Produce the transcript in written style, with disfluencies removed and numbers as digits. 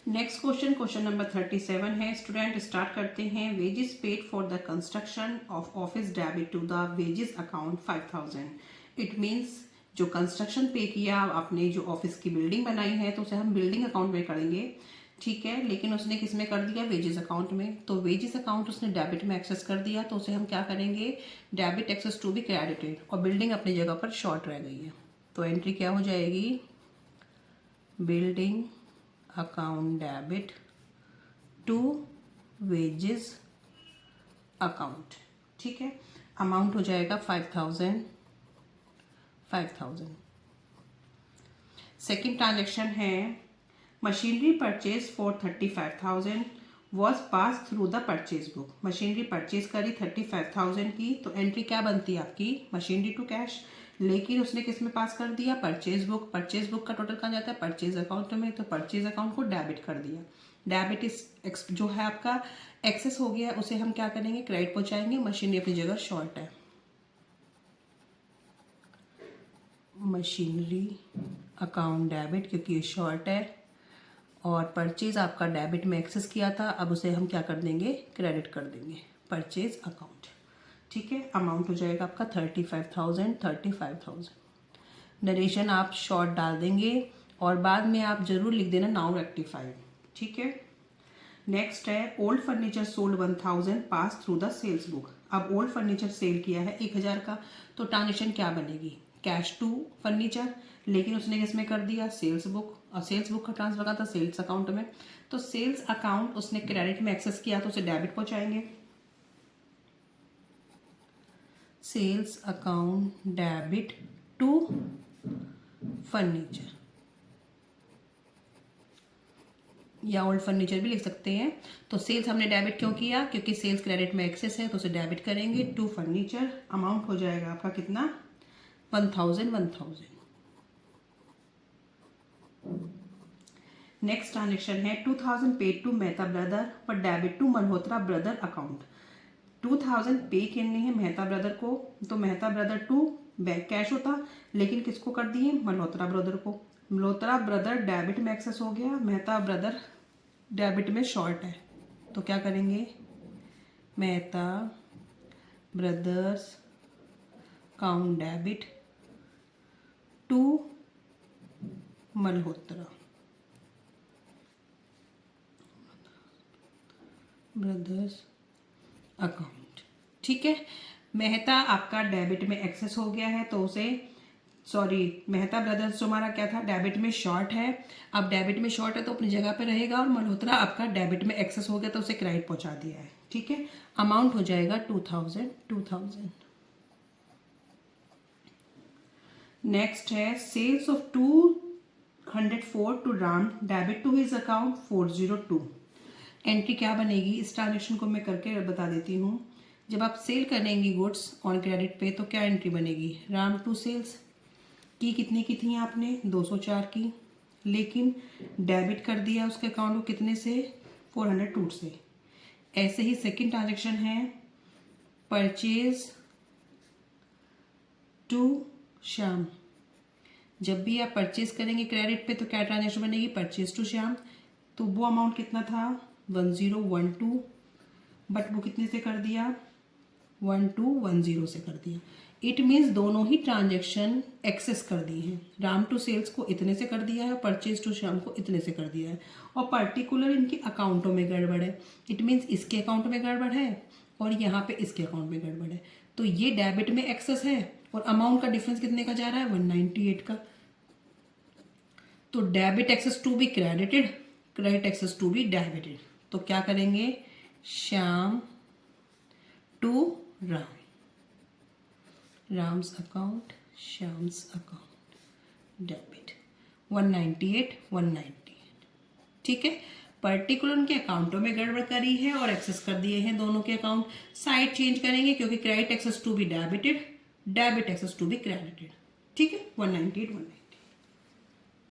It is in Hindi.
नेक्स्ट क्वेश्चन, क्वेश्चन नंबर 37 है। स्टूडेंट स्टार्ट करते हैं। Wages paid for the construction of office debit to the wages account 5000। It means जो कंस्ट्रक्शन पे किया आपने, जो ऑफिस की बिल्डिंग बनाई है, तो उसे हम बिल्डिंग अकाउंट में करेंगे, ठीक है। लेकिन उसने किस में कर दिया? वेजेस अकाउंट में। तो वेजेस अकाउंट उसने डेबिट में एक्सेस कर दिया, तो उसे हम क्या करेंगे? Debit excess to be credited, और बिल्डिंग अपनी जगह पर शॉर्ट रह गई है, तो एंट्री क्या हो जाएगी? Building account debit to wages account, ठीक है। अमाउंट हो जाएगा 5000। सेकेंड ट्रांजेक्शन है, machinery purchase for 35,000 was pass through the purchase book. Machinery purchase करी 35,000 की, तो एंट्री क्या बनती है आपकी? Machinery to cash. लेकिन उसने किस में पास कर दिया? Purchase book. परचेज बुक का टोटल कहाँ जाता है? परचेज अकाउंट में, तो परचेज अकाउंट को डेबिट कर दिया। डेबिट इस जो है आपका एक्सेस हो गया, उसे हम क्या करेंगे? क्रेडिट पहुंचाएंगे। मशीनरी अपनी जगह शॉर्ट है, मशीनरी अकाउंट डेबिट, क्योंकि ये शॉर्ट है, और परचेज आपका डेबिट में एक्सेस किया था, अब उसे हम क्या कर देंगे? क्रेडिट कर देंगे, परचेज अकाउंट, ठीक है। अमाउंट हो जाएगा आपका 35,000। नरेशन आप शॉर्ट डाल देंगे, और बाद में आप जरूर लिख देना नाउ रेक्टिफाइड, ठीक है। नेक्स्ट है, old furniture sold 1000 pass through the sales book. अब ओल्ड फर्नीचर सेल किया है 1000 का, तो ट्रांजेक्शन क्या बनेगी? कैश टू फर्नीचर, लेकिन उसने किसमें कर दिया? सेल्स बुक, और सेल्स बुक का ट्रांसफर कहाँ था? सेल्स अकाउंट में। तो सेल्स अकाउंट उसने क्रेडिट में एक्सेस किया, तो उसे डेबिट पहुंचाएंगे। Sales account debit to furniture, या ओल्ड फर्नीचर भी लिख सकते हैं। तो सेल्स हमने डेबिट क्यों किया? क्योंकि सेल्स क्रेडिट में एक्सेस है, तो उसे डेबिट करेंगे टू फर्नीचर। अमाउंट हो जाएगा आपका कितना? 1000। नेक्स्ट ट्रांजेक्शन है, 2000 पेड टू मेहता ब्रदर पर debit to Malhotra brother account. 2000 pay करनी है मेहता ब्रदर को, तो Mehta brother to bank cash होता, लेकिन किसको कर दिए? मल्होत्रा ब्रदर को। मल्होत्रा ब्रदर डेबिट में एक्सेस हो गया, मेहता ब्रदर डेबिट में शॉर्ट है, तो क्या करेंगे? Mehta brothers account debit to Malhotra brothers account, ठीक है। मेहता आपका डेबिट में एक्सेस हो गया है, तो उसे मेहता ब्रदर्स जो हमारा क्या था? डेबिट में शॉर्ट है। अब डेबिट में शॉर्ट है तो अपनी जगह पे रहेगा, और मल्होत्रा आपका डेबिट में एक्सेस हो गया, तो उसे क्रेडिट पहुंचा दिया है, ठीक है। अमाउंट हो जाएगा 2000। नेक्स्ट है, sales of 204 to Ram debit to his account 402। Entry क्या बनेगी? इस ट्रांजेक्शन को मैं करके बता देती हूँ। जब आप सेल करेंगे गुड्स ऑन क्रेडिट पे, तो क्या एंट्री बनेगी? राम टू सेल्स की कितने की थी आपने? 204 की, लेकिन डेबिट कर दिया उसके अकाउंट को कितने से? 402 से। ऐसे ही सेकंड ट्रांजेक्शन है, परचेज टू श्याम। जब भी आप परचेज करेंगे क्रेडिट पे, तो क्या ट्रांजेक्शन बनेगी? Purchase to Shyam. तो वो अमाउंट कितना था? 1012, बट वो कितने से कर दिया? 1210 से कर दिया। इट मीन्स दोनों ही ट्रांजेक्शन एक्सेस कर दी है। राम टू सेल्स को इतने से कर दिया है, परचेज टू श्याम को इतने से कर दिया है, और पर्टिकुलर इनके अकाउंटों में गड़बड़ है। इट मीन्स इसके अकाउंट में गड़बड़ है, और यहाँ पे इसके अकाउंट में गड़बड़ है। तो ये डेबिट में एक्सेस है, और अमाउंट का डिफरेंस कितने का जा रहा है? 198 का। तो debit excess to be credited, credit excess to be debited. तो क्या करेंगे? Shyam to Ram, Ram's account, Shyam's account, debit 198, ठीक है। पर्टिकुलर उनके अकाउंटों में गड़बड़ करी है और एक्सेस कर दिए हैं दोनों के अकाउंट। साइड चेंज करेंगे, क्योंकि credit excess to be debited, debit excess to be credited, ठीक है। 198, 198।